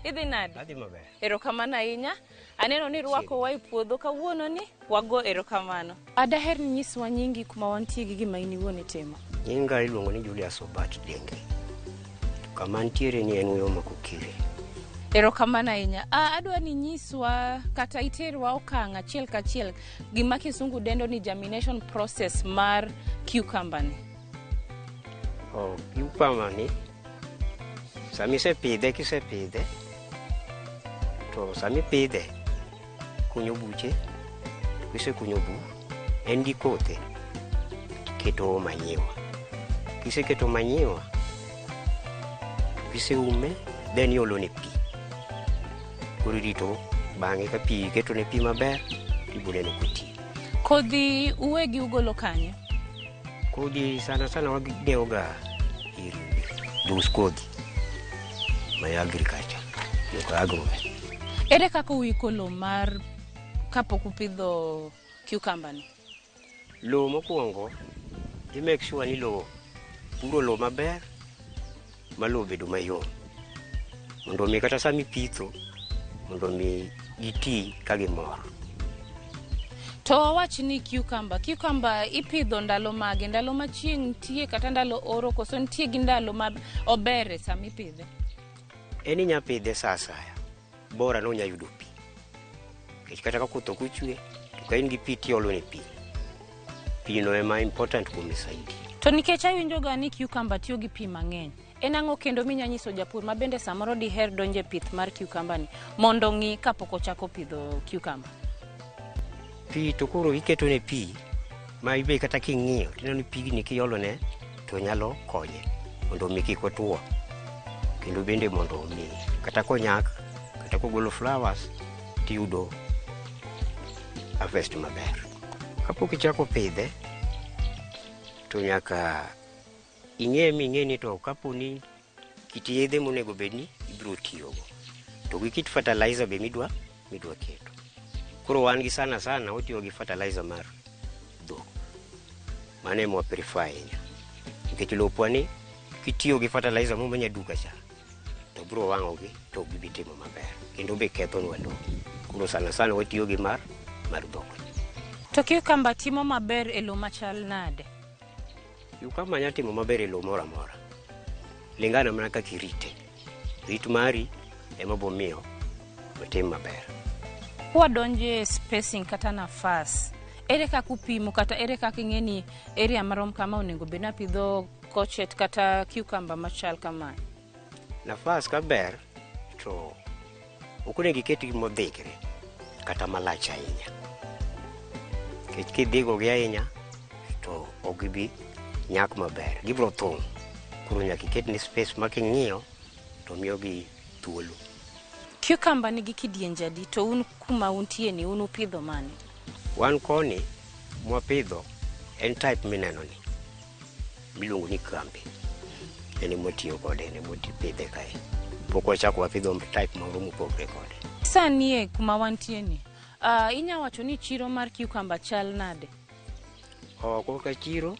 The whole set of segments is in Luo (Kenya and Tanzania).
idhi nade? Adhi maber. Erokamano ahinya. Aneno ni rwako wa e puodho kawuono ni, wago erokamano. Adaher nyiswa nyingi kuma wantie gi gima in iwuon itimo. Nyinga iluongo ni Julius Obat Denge. Kama ntiere ni en Uyo Makukire. Erokamano ahinya. Adwa ni nyiswa kata iterwa okang' achiel kachiel gima kisungu dendo ni germination process mar cucumber ni. Cucumber ni kisepidhe to sami pidhe kunyo buche, kisekunyo bu en gi kothe, keto manyiwa. Kiseketo manyiwa, kiseume, then iolo ne pi. Koro rito bang'e ka pi keto ne pi maber, tibuneno koti. Kodhi uwegi ugolo kanye? Kodhi sana wagideoga ir dus kodhi my agriculture, yok agrovet. Ere kaka uiko lo mar kapok upidho cucumber ni? Lo mokwongo, i make sure ni puro lo maber, ma lo bedo mayom. Mondo mi kata sami pitho, mondo mi giti ka gimor. To wawach ni cucumber ipidho ndalo mage, ndalo ma chieng' nitie kata ndalo oro, koso nitie gi ndalo ma obere sami ipidhe? En inya pidhe sa asaya, bora no nya yudo pi. Kata ka koth ok ochwe, to ka in gi pi tiolo ne pi. Pi no ema important kuom saidi. To nikech awinjo ga ni cucumber tiyo gi pi mang'eny, en ang'o kendo minya nyiso japur ma bende samoro diher donje pith mar cucumber ni mondo ng'i kapok ochako pidho cucumber? Pi to koro iketo ne pi ma ibe kata king'iyo tineno ni pigni kiolo ne to nyalo konye mondo mi kik otuo, kendo bende mondo mi kata konyak kata kogolo flowers tiyudo harvest maber. Kapok ichako pidhe to nyaka ing'e ni to kapo ni kit yedhe monego bedni ibiro tiyogo, to gi kit fertilizer be midwa keto. Koro wan gi sana otiyo gi fertilizer mar dhok. Mane mo prefer ahinya. Nikech lopwa ni kitiyo gi fertilizer mo manya duka cha, to biro wang'ogi to gibitimo maber. Kendo be kethonwa lo. Koro sana otiyo gi mar dhok. To cucumber timo maber e lo machal nade? Cucumber nya timo maber e lo mora mora. Lingana mana kaka irite. Rit mari ema bomiyo otim maber. Wadonje spacing kata nafas, ere kaka upimo kata ere kaka ing'e ni area marom kama onego bed na pidho cochet kata cucumber machal kama? Nafas kaber to ok onego iket modhikre kata malach ahinya. Kech kidhigo gi ahinya to ok gibi nyak maber, gibiro thung'. Koro nyaka iket ni space ma king'iyo to miyo gi thuolo. Cucumber nigi kidienje adi, to un kuma untie ni un upidho mane? Wan koni mwapidho en type mineno ni miluongo ni kambi. En motiyo kode, en motipidhe kae. Pok wachako wapidho type moro mopogre kode. Sanie kuma wantie ni, inya wacho ni chiro mar cucumber chal nade? Oko ka chiro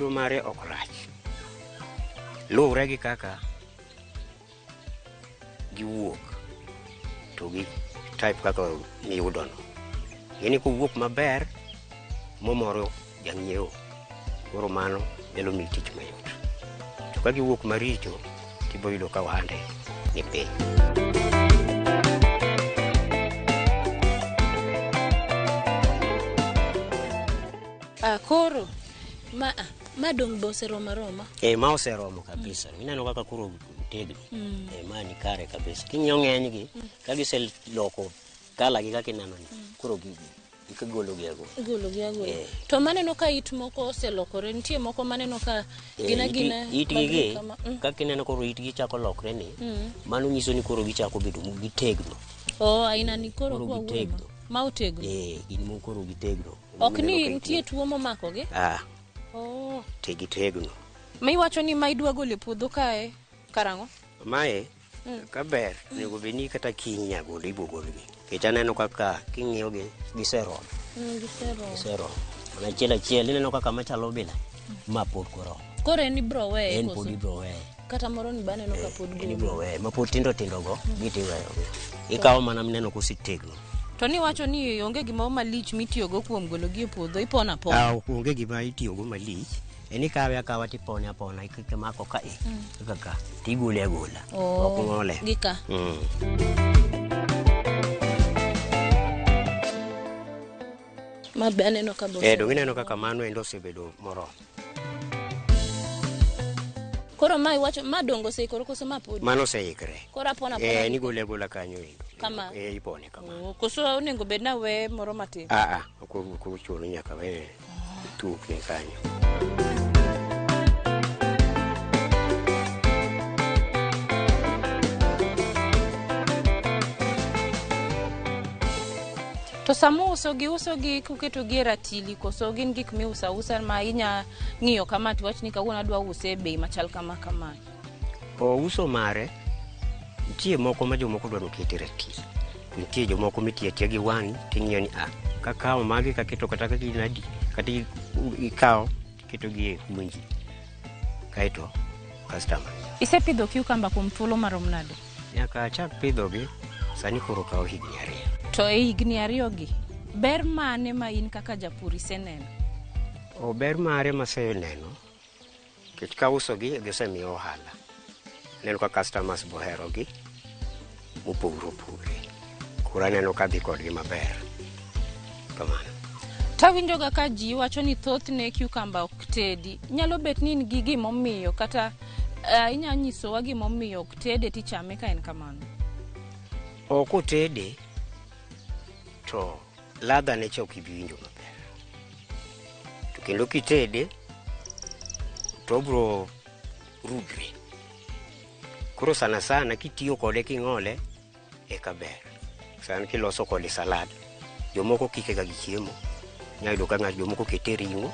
mare ok rach. Luwre gi kaka giwuok to gi type kaka miyudono. Yani kowuok maber momoro jang'iewo, koro mano nyalo miyi tich mayot. To ka giwuok maricho, tibo yudo ka wande ni piny. Koro ma dong bo oseromo? Ma oseromo kabisa. Ineno kaka koro tegno. Ma ni kare kabisa. King'iyo ng'eny gi ka giseloko kala gi kaka ineno ni, koro gigolo gi ago. To maneno ka it moko oselokore, nitie moko maneno ka gina itgi kaka ineno koro itgi chako lokre ni, mano nyiso ni koro gichako bedo gitegno. Aina ni koro kwa gitegno. Ma otegno? Gin mo koro gitegno. Ok ni nitie tuo momako gi? Gitegno. Ma iwacho ni ma idwa gole puodho kae karang'o? Mae kaber nego bedni kata kiny nyagolo ibo golgi. Kech aneno kaka king'iyo gi giseromo. Mana achiel ineno kaka machalo bila ma pod koro. Koro en ibro weye en pod ibro weye. Kata moro ni bane no kapod En ibro weye ma pod tindo go gitiweyo. Ikawo mana mineno kositegno. To ni wacho ni onge gima malich mitiyo go kuom golo gi e puodho ipona pona. Onge gima itiyo go malich. Eni kawe akawa tipone apona ikike mako ka kaka tigole agola. Ok ngole. Gika. Ma bane no ka boso. Dongineno kaka mano endo osebedo moro. Koro mai wacho madongo sei koro koso mapodi. Mano seikre. Koro apona pona. Ni gole agola kanyo endo. Kama. Ipone kama. Koso onego bed na we moro matin. Ko chuno nyaka we tuk ne kanyo. To samo uso gi kuketo gi ratili koso gin gik mi usa ma inya ng'iyo kama ti wachni kawuono adwa use bei machal kama. Uso mare nitie moko ma jomoko dwaro kete ratili. Nitie jomoko mitiye gi wang' ting'iyo ni kakao magi kaketo kata ka ginadi kata ikawo keto gi e munji. Kaito customer. Isepidho cucumber kuom thuolo marom nade? Nyaka achak pidho gi sani koro kawo higni 2. To e higni 2 gi ber mane ma in kaka japur iseneno? Ber mare maseneno kech ka uso gi gisemiyo ohala. Neno ka customers bohero gi mopogore. Kura neno ka dhi kodgi maber. Kamano. Tawinjo ga ka ji wacho ni thoth ne cucumber ok tedi. Nyalo bet ni in gi gimomiyo kata inya nyiso wa gimomiyo ok tede tichame ka en kamano. Kotede to ladha ne chok ibiwinjo maber. To kendo kitede to bro rugre. Koro sana kitiyo kode king'ole kaber. Sana kiloso kode salad. Jomoko kike ga gichiemo. Nyayudo ka jomoko kete ring'o.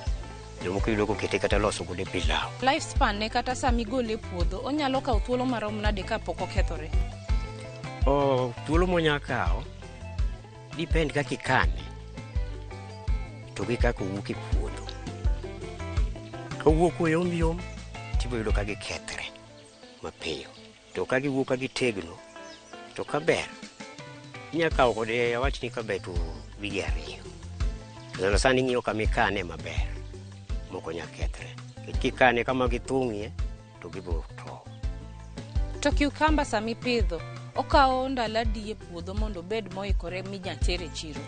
Jomoko yudo ko kete kata loso kode pilau. Lifespan ne kata sami gole puodho onyalo kawo thuolo marom nade ka pok okethore? Thuolo monyakawo depend kaka ikane to gi kaka owuok e puodho. Kawuok yom tibo yudo ka gikethre mapiyo. To ka giwuok ka gitegno to kaber. Inyakawo kode awachni kaber to wige 2. Sani ng'iyo kama ikane maber. Moko nyakethre. Kikane kama githung'ie to gibo to. To cucumber sami pidho okawo ndalo adi e puodho mondo bed moikore minya tere chiro?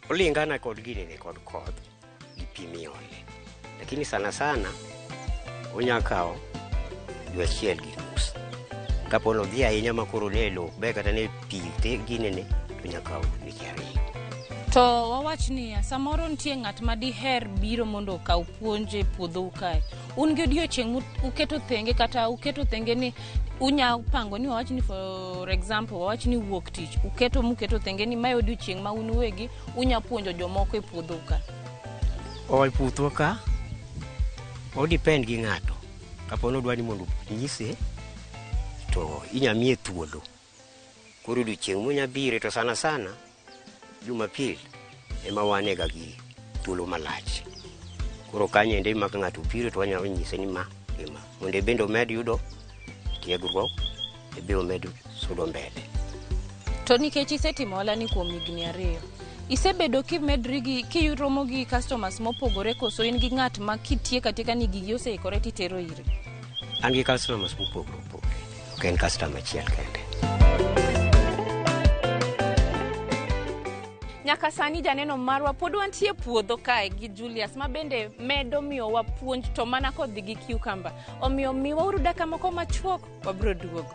Olingana kod gine kod koth gi pi miole. Lakini sana onyakawo dwe achiel gi nus. Kapono dhi ahinya makoro lelo be kata ne pi te ginene to nyakawo wige 2. To wawachni samoro nitie ng'at ma diher biro mondo okaw puonje puodho kae. Un gi odiochieng' uketo thenge kata uketo thenge ni unya pango ni wawachni for example wawachni wuok tich muketo thenge ni mae odiochieng' ma un wegi unya puonjo jomoko e puodho ka. E puodho ka depend gi ng'ato. Kapono dwani mondo nyise to inyamiye thuolo. Koro odiochieng' munya bire to sana Jumapil ema wanega gi thuolo malach. Koro kanyende ma ng'ato biro to wanyalo nyise ni ma mondo bendo med yudo tiegruok biro med sudo mbele. To nikech isetimo ohala ni kuom higni 2 isebedo kimedri gi kiyuromo gi customers mopogore koso in gi ng'at ma kitieka ni gigi oseikore titero ire? An gi customers mopogore. Ok en customer achiel kende. Nyaka sani janeno marwa pod wantie puodho kae gi Julius ma bende medo miyo wa puonj to mana kodhi gi cucumber. Omiyo miwa uru daka moko machuok wabro duogo.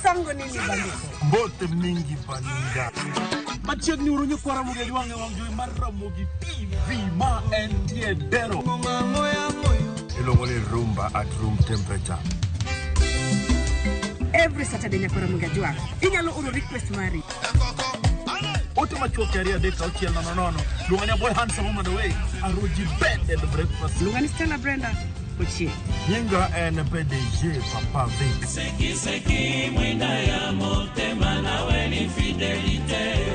Sango nini bandito? Bote mingi baninga. Machiegni urunyo kwa Ramogi wange wangjui mar Ramogi TV ma entiedero. Ilongo ni rumba at room temperature. Every Saturday nyako Ramogi wange. Inyalo uro request mari. Ote machuoke aria deka uchiel nono. Lunganya boy handsome on the way. Aroji bed and breakfast. Lungani Stella Brenda. Ochi. Yenga en PDG Papa V. Seki mwenda ya motema na weni fidelite.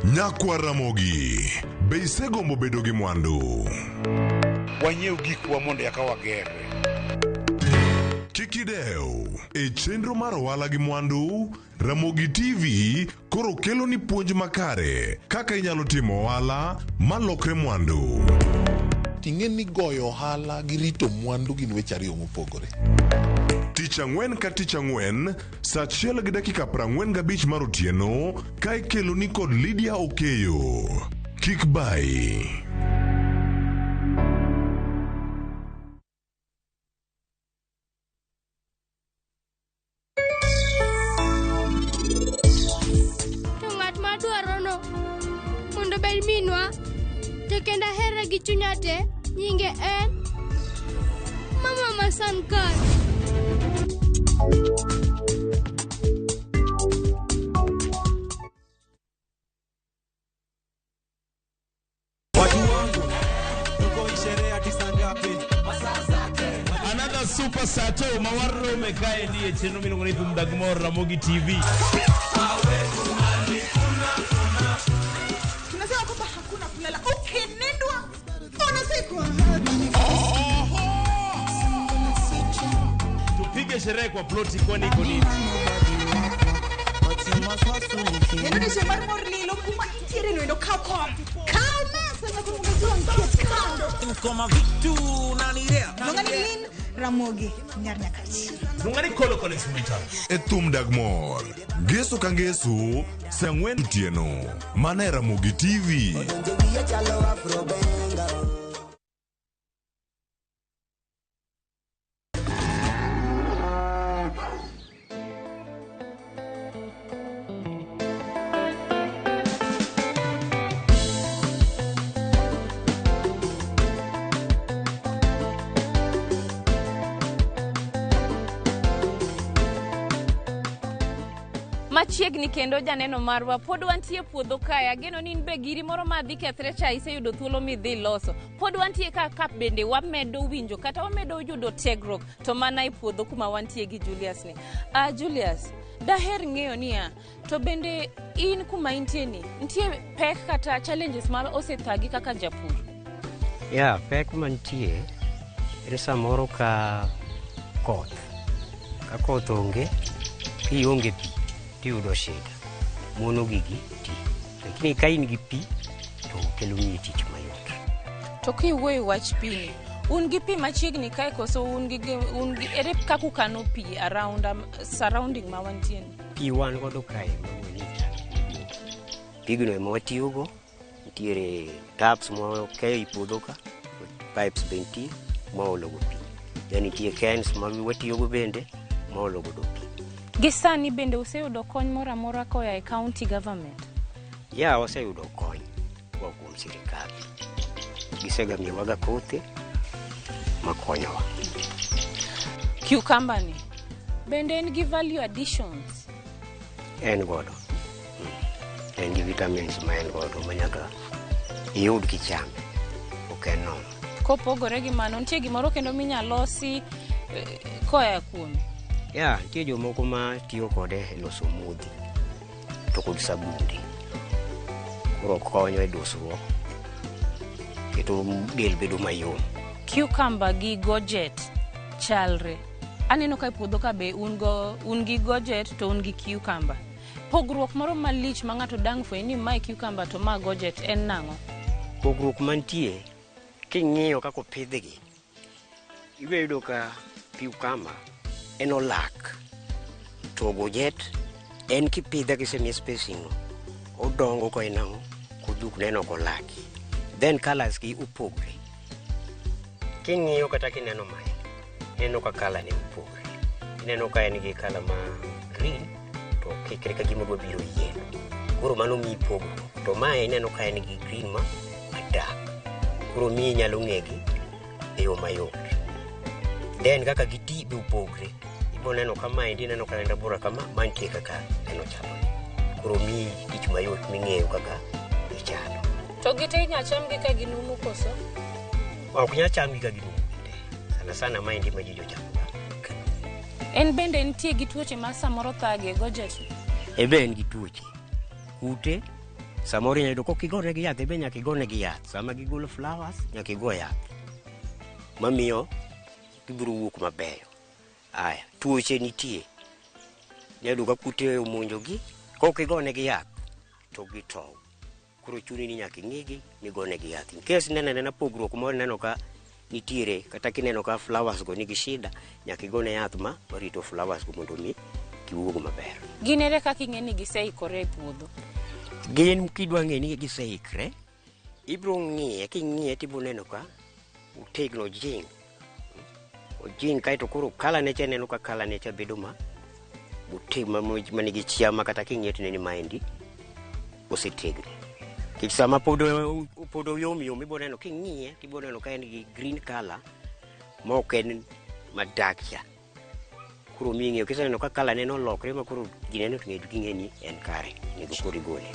Nyakwa Ramogi, beisego mobedo gi mwandu. Wanyeu gikwa mondo yakawa gere. Kikideu, e chenro mar Ohala gi mwandu, Ramogi TV koro kelo ni puonj makare kaka inyalo timo ohala malokre mwandu. Ting'e ni goyo ohala gi rito mwandu gin weche ariyo mopogore. Tich ang'wen ka tich ang'wen, saa 1:45 mar otieno, ka ikelo ni kod Lydia Okeyo. Kik bai. Minwa tekenda hera gi chunyate nyinge en Mama Masankar. Another super sato mawarro mekae ndiye chenro milongo ni Thumdagmor Ramogi TV. Tupige sherehe kwa ploti kwani iko nini? Indonesia baru mau lilo kuma itire no kako. Kalma sana kumugazua mketando. Koma vitu nani rea? Nongani lin Ramogi nyarnya kachi. Nongani kolo simita. E Thumdagmor, geso ka geso, saa 4 otieno, mana e Ramogi TV. Machiegni kendo janeno marwa pod wantie puodho kae. Ageno ni be giri moro madhi kethre cha iseyudo thuolo midhi loso. Pod wantie ka bende wamedo winjo kata wamedo yudo tegrok to mana e puodho kuma wantie gi Julius ni. Julius, daher ng'eyo niya, to bende in kuma intie ni, ntie pek kata challenges ma osethagi kaka japur? Ya, pek mantie en samoro ka koth. Ka koth onge, kionge pi, tiyudo shida. Mono gigi ti. Lakini ka in gi pi, to kelo ni tich mayot. To kiwuoyo wach pi ni, un gi pi machiegni kae koso un gi ere kaka ukano pi around surrounding ma wantie ni? Pi wan godo kae mawuoni. Pigno ema watiyogo. Nitiere taps mo kayo i puodho ka. Pipes benti maologo pi. Yani tie cans ma watiyogo bende maologo do pi. Gisani bende useyudo kony moro amora koya e county government? Ya, waseyudo kony kuom sirikal. Gisegamiyowaga kothe makonyowa. Cucumber ni bende en gi value additions? En godo. En gi vitamins ma en godo manyaka iyud kichame. Ok en nono. Kopogore gi mano, nitie gimoro kendo minyalosi koya kuome? Ya, nitie jomoko ma tiyo kode e loso modhi to kod sabunde. Koro konyo e dosruok. Keto del bedo mayom. Cucumber gi gojet chalre. Aneno ka puodho ka be un gi gojet to un gi cucumber. Pogruok moro malich ma ng'ato dang' fwe ni mae cucumber to ma gojet en nang'o? Pogruok mantie king'iyo kako pidhgi. Ibedo ka cucumber en olak. To gojet en kipidhe kisemie spacing no. odongo ko inang'o kuduk neno kolaki, then colors gi upogre. King'iyo kata kineno mae, neno ka color ne upogre. Neno ka en gi color ma green to kikre ka gima biro yellow. Koro mano mi pogruok. To mae neno ka en gi green ma dark. Koro mi nyalo ng'egi e yo mayot. Then kaka giti be upogre. Ibo neno kama endi neno ka enda bura kama mantie kaka neno chalo. Koro mi tich mayot ming'eyo kaka gichalo. To gite nya cham gi ka ginumu koso? Ok nya cham gi ka ginumu. Sana sana ma endi ma ji jo cham. En bende nitie gi tuoche ma samoro thage go jati? Ebe en gi tuoche. Kute samoro nyalo kokigone gi yath, ebe nyaka igone gi yath. Sama gigolo flowers nyaka igo yath. Mamiyo gibiro wuok mabeyo. Aya, tuoche nitie. Nyalo ka kute omonjo gi, kokigone gi yath to gitow. Koro chuni ni nyaka ing'igi migone gi yath. In case nena pogruok moro neno ka nitiere kata kineno ka flowers go nigi shida, nyaka igone yath ma rito flowers go mondo mi giwuog maber. Ginere kaka ing'eni giseikore e puodho? Gin kidwa ng'eni giseikre, ibiro ng'iye, king'iye tibiro neno ka utegno jing. Ojing kaito koro kala necha neno ka kala necha bedo ma utegno manigi chiama kata king'iye tineni maendi osetegno. Kik sama podo yom ibiro neno king'iye tibiro neno ka en gi green color ma ok en madakya. Koro ming'eyo kiseneno ka kala neno lokre ma koro gineno ting'eni en kare, nego koro igole.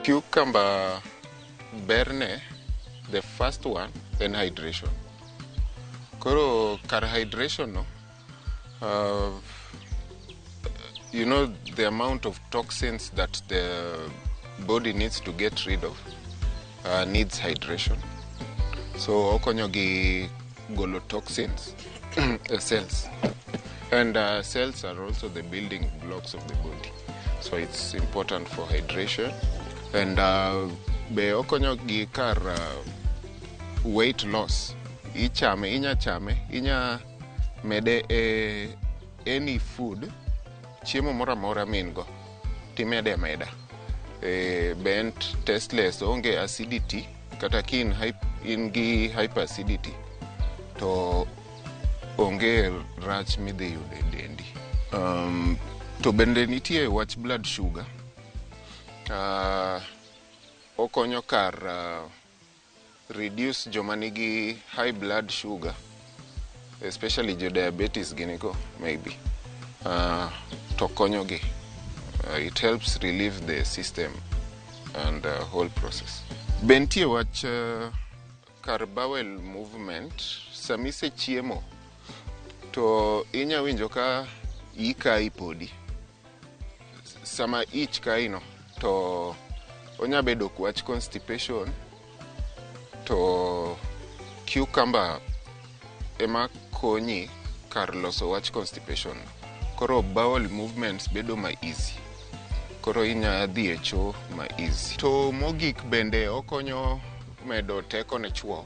Cucumber berne, the first one, then hydration. Koro kar hydration no, you know the amount of toxins that the body needs to get rid of needs hydration. So okonyo gi golo toxins cells, and cells are also the building blocks of the body, so it's important for hydration. And be okonyo gi kar weight loss. Inya mede any food, chiemo mora mora mingo timede meda. Bent tasteless, onge acidity, kata kin in gi hyperacidity to onge rach midhi yude dendi. To bende nitie wach blood sugar. Okonyo kar reduce joma nigi high blood sugar, especially jo diabetes giniko maybe. To konyo gi. It helps relieve the system and the whole process. Bentie wach kar bowel movement, samise chiemo to inya winjo ka ika ipodi. Sama ich kaino to onya bedo wach constipation, to cucumber ema konyi kar loso wach constipation. Koro bowel movements bedo ma easy. Koro inya dhi e cho ma easy. To mogik bende okonyo medo teko ne chuo.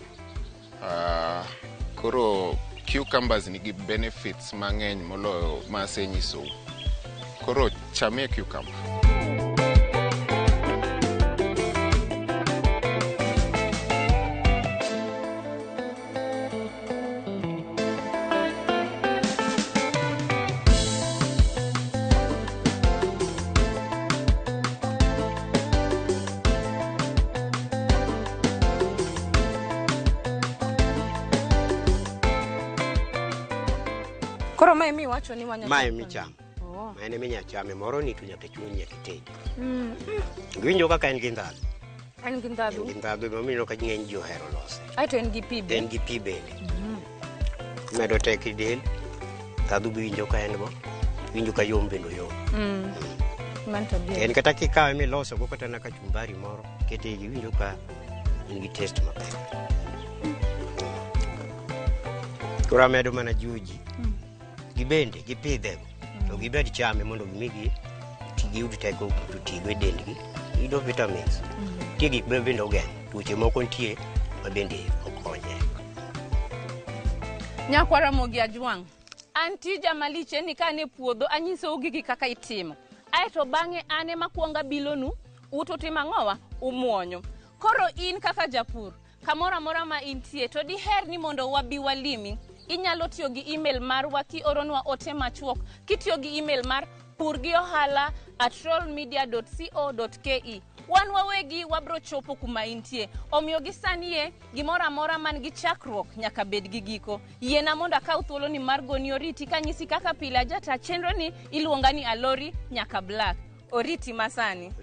Koro cucumbers nigi benefits mang'eny moloyo ma asenyiso. Koro chame cucumber. Koro mae mi wacho ni wanya mae mi cham. Mae mi nya chame moro ni tu nyaka chuny kitedi. Gwinjo kaka en gi ndhadhu. En gi ndhadhu. En gi ndhadhu mamino ka ng'eny ji ohero lose. Ai to en gi pi be. En gi pi bende. Medo teki del. Ndhadhu winjo ka en go. Winjo ka yom bendo yom. Manto bien. En kata kikawe mi loso go kata na kachumbari moro. Kete gi winjo ka en gi taste maber. Kora medo mana juji. Gibende gipidhe to gibed chame mondo gimigi tigi yud teko to tigo e dendgi yudo vitamins. Tie gik bende ogeng'o tuoche moko nitie ma bende okonye. Nyakwara Mogi Ajwang', anti jamaliche ni kane puodho anyiso gigi kaka itimo. Aeto bang'e ane makwonga bilonu uto timang'owa umuonyo. Koro in kaka japur, kamora mora ma intie to diher ni mondo wabi walimi. Inyalo tiyo gi email marwa ki oronwa ote machuok kitiyo gi email mar purgiohala@rollmedia.co.ke. Wan wawegi wabro chopo kuma intie. Omiyo gisanie gimora mora man gi chakruok nyaka bed gi giko. Yiena mondo akaw thuolo ni mar goni oriti kanyisi kaka pile jata chenro ni iluonga ni Alori nyaka Black. Oriti masani.